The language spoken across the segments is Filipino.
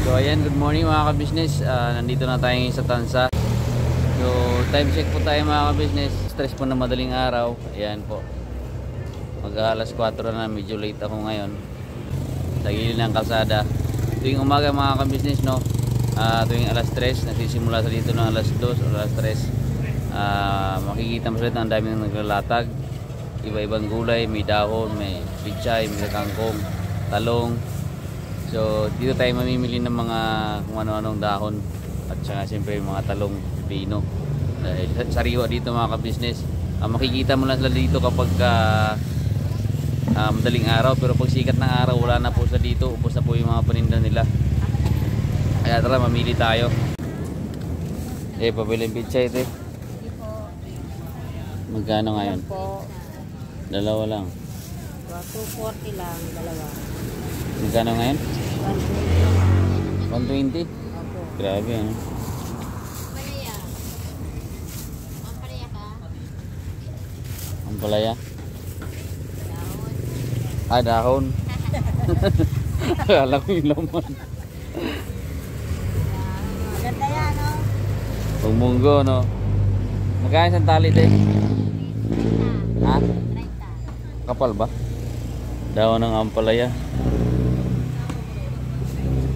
So ayan, good morning mga ka-business. Nandito na tayo sa Tansa. So time check po tayo mga ka-business. Stress po na madaling araw. Ayan po, mag-alas 4 na, medyo late ako ngayon sa gilid ng kalsada. Tuwing umaga mga ka-business, no, tuwing alas 3 nagsisimula sa dito ng alas 2 o alas 3. Makikita mo sila ang dami ng naglalatag, iba-ibang gulay, may dahon, may pichay, may kangkong, talong. So dito tayo mamimili ng mga kung ano-anong dahon at saka siyempre mga talong, pipino. Dahil sariwa dito mga ka-business. Makikita mo lang sila dito kapag madaling araw, pero pag sikat ng araw wala na po sila dito, ubos na po yung mga paninda nila. Kaya tara, mamili tayo. Pabiling pichay ito. Magkano ngayon? Dalawa lang. 240 lang, dalawa. Magkano ngayon? 120? Opo. Grabe, ano? Ampalaya. Ampalaya ka? Ampalaya? Dahon. Dahon. Akala ko yung laman. Ganda yan, no? Pagmunggo, no? Magkano isang tali, te? Ha? 30. Kapal ba? Dahon ng ampalaya.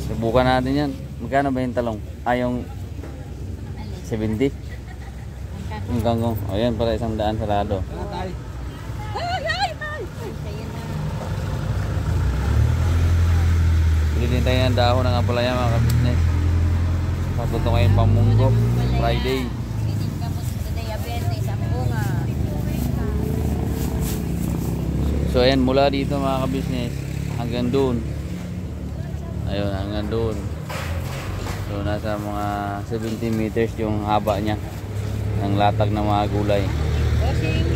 Subukan natin yan. Magkano ba yung talong? Yung 70? Yung kangkong. O yan, para 100 sarado. Pili din tayo ng dahon ng ampalaya mga ka-business. Patuto ngayong pamunggo. Friday. So ayan, mula dito mga ka-business hanggang doon. Ayun, hanggang doon. So nasa mga 70 meters yung haba niya ng latag ng mga gulay. Bossing.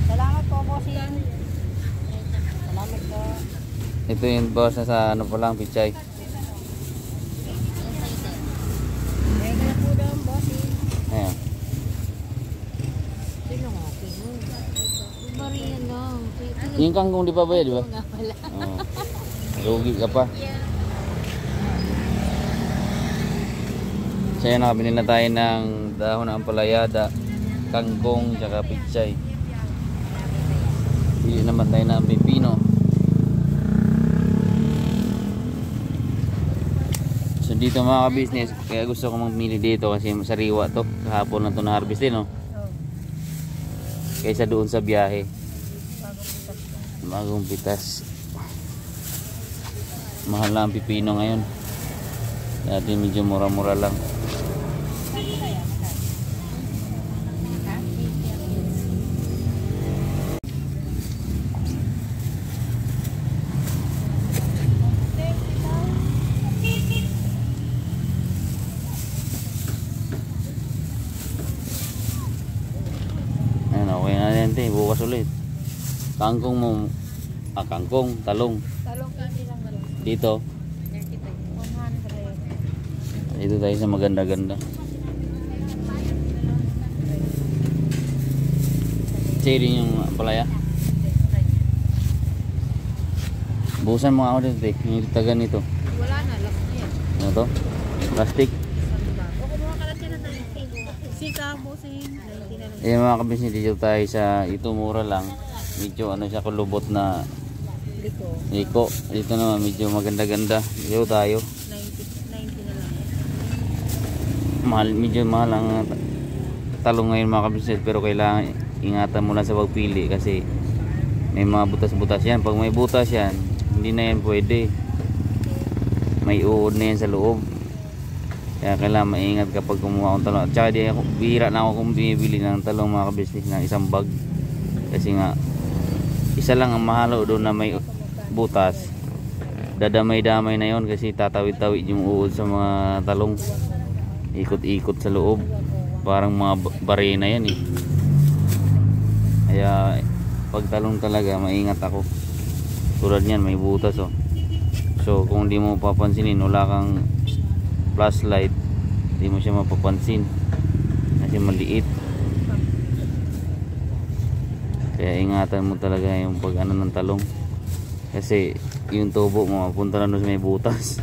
Salamat po, bossing. Salamat po. Ito yung boss na sa ano pa lang, pichay. Mega na po doon, bossing. Ayan. Sino nga? Sino? Marian lang. Yung kangkong di pa ba yun, di ba? Nga pala. Oo. Lugi ka pa. So yan, nakabili na tayo ng dahon ng ampalayada, kangkong, tsaka pichay. Pili naman tayo ng pipino. So dito mga ka-business, kaya gusto ko mamili dito kasi sariwa to. Kahapon na to na-harvest din, no? Kaysa doon sa biyahe. Bagong pitas. Mahal na ang pipino ngayon. Dati medyo mura-mura lang. Ayan, okay na yan, te. Bukas ulit. Kangkong mo. Kangkong, talong. Talong kasi lang ba? Dito. 100. Dito tayo sa maganda-ganda. Cherry yung palaya. Busan mo ako dito, eh. Yung taga nito. Wala na, last na yan. Ano to? Plastic. O kumuha ka lang sila ng sika, bossing. 90 na lang. Ayan mga kabisnes, dito tayo sa ito, mura lang. Medyo ano siya, kulubot na Liko. iko. Dito naman medyo maganda-ganda. Dito tayo. 90 na lang. Medyo mahal ang talong ngayon mga kabisnes, pero kailangan ingatan mo lang sa pagpili kasi may mga butas-butas yan. Pag may butas yan, hindi na yan pwede. May uod na yan sa loob. Kaya kailangan maingat kapag kumuha ng talong. At saka bihira na ako kung bumibili ng talong mga kabisnes ng isang bag. Kasi nga, isa lang ang mahalo doon na may butas. Dadamay-damay na yon kasi tatawid-tawid yung uod sa mga talong. Ikot-ikot sa loob. Parang mga barena yan eh. Kaya pag talong talaga maingat ako. Tulad niyan may butas oh. So kung hindi mo papansinin, wala kang flashlight, hindi mo siya mapapansin kasi maliit. Kaya ingatan mo talaga yung pag ano ng talong kasi yung tubo mo mapunta na doon sa may butas.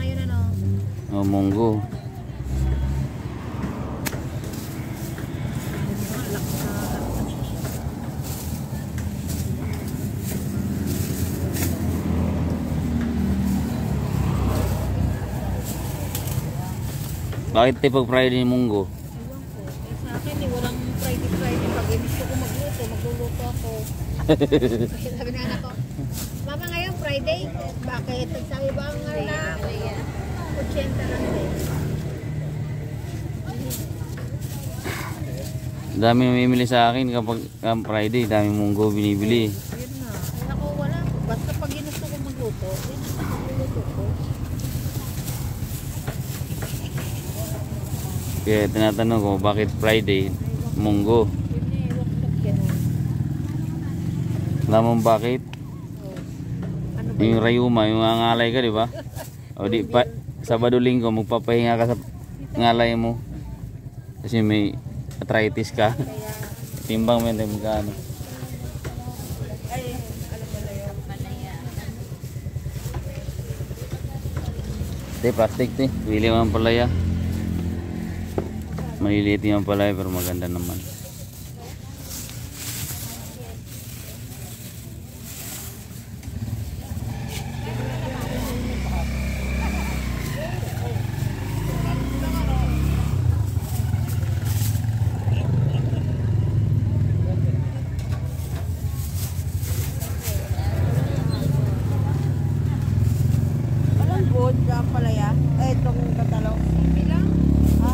ngayon ano. O, munggo. Bakit tipag Friday yung munggo? Ewan ko. Eh, sa akin eh, walang Friday. Pag gusto ko magluto, magluluto ako. Kasi sabi na anak ko, Mama ngayon Friday? Bakit? Sabi ba ang na 80 lang din. Dami namimili sa akin kapag Friday, dami munggo binibili. Yun na. Ay ako wala. Basta pag ginusto ko magluto, yun ang magluluto ko. Kaya tinatanong ko, bakit Friday, munggo? Yun eh, waksak ganun. Alam mo bakit? Ano ba Yung rayuma, yung ngangalay ka, di ba? O di pa, Sabado Linggo, magpapahinga ka sa ngalay mo. Kasi may arthritis ka. kaya? Timbang mo yun, magkano. Ay, alam mo na yun. Malaya. Ito, plastic ito. Pili mo ang palaya. Maliliit yung palaya pero maganda naman. Walang good, ang palaya. Eh, itong katalaw. Simi lang. Ha?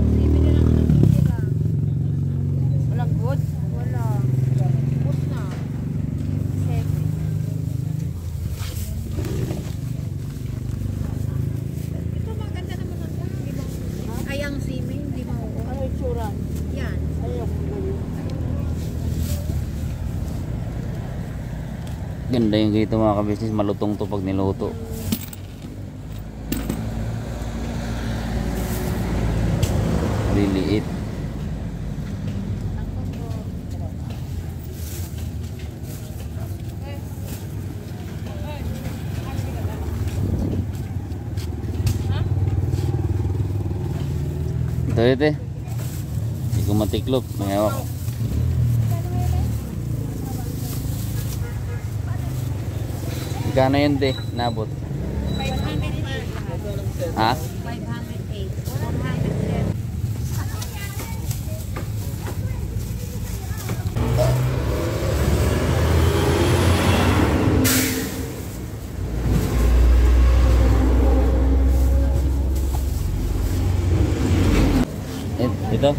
Simi lang ang natitira. Walang good? Wala. Bus na. Semi. Ito maganda naman ang limang. Ay, ang simi, hindi mauo. Ano yung tsura? Yan. Ayoko na yun. Ganda yung ganito mga kabisnes. Malutong to pag niluto. Liliit. Ito ito. Hindi ko matiklop. May hawak. Magkano yun de? Nabot. 500 Ha? 508. 110. Ito.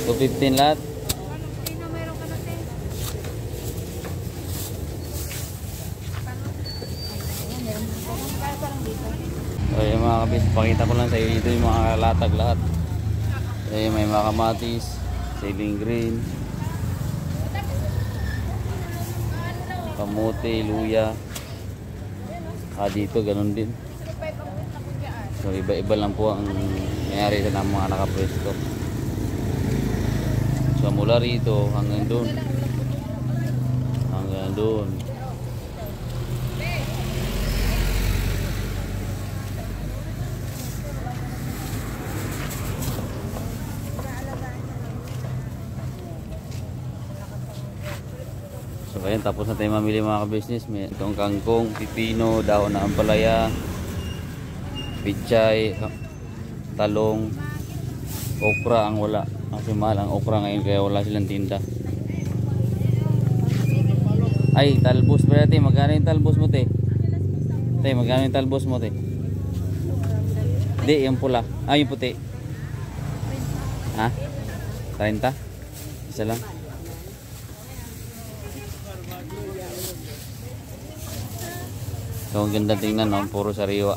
$2.15 lahat. Sino meron ka na, te? Ayan, meron ka. Kaya parang dito. So yung mga kabis, pakita ko lang sa iyo dito yung mga latag lahat. May mga kamatis, ceiling green, kamote, luya. Dito ganun din. So iba-iba lang po ang nangyari sa mga nakapwesto. So mula rito hanggang doon. Hanggang doon. So ayan, tapos na tayo mamili mga ka-business. May itong kangkong, pipino, dahon na ampalaya, pichay, talong, okra ang wala. Kasi mahal ang okra ngayon kaya wala silang tinda. Ay, talbos pa natin. Magkano yung talbos mo, te? Te, magkano yung talbos mo, te? Hindi, yung pula. Yung puti. Ha? 30? Isa lang. So, ang ganda tingnan, no? Puro sariwa.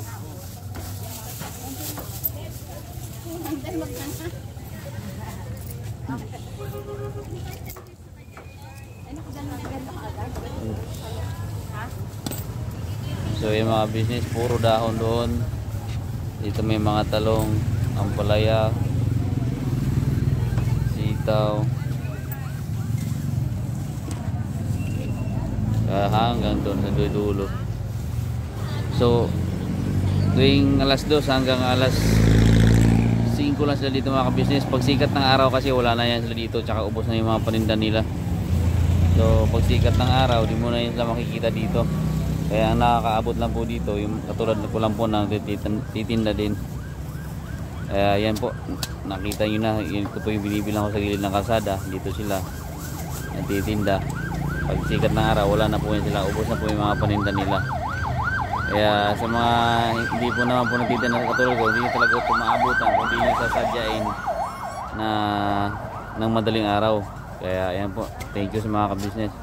So, yung mga business, puro dahon doon. Dito may mga talong, ampalaya, sitaw. hanggang doon sa dulo. So tuwing alas 2 hanggang alas 5 lang sila dito mga ka-business. Pag sikat ng araw kasi wala na yan sila dito, tsaka ubos na yung mga paninda nila. So pag sikat ng araw di mo na yun sila makikita dito. Kaya ang nakakaabot lang po dito yung katulad ko lang po ng titinda din. Kaya yan po, nakita nyo na, ito po yung binibilang ko sa gilid ng kalsada. Dito sila nagtitinda. Pag sikat ng araw wala na po yan sila, ubos na po yung mga paninda nila. Kaya sa mga hindi po naman po nagtitinda sa katulad ko, hindi talaga ito maabutan, kundi nyo sasadyain na ng madaling araw. Kaya yan po, thank you sa mga ka-business.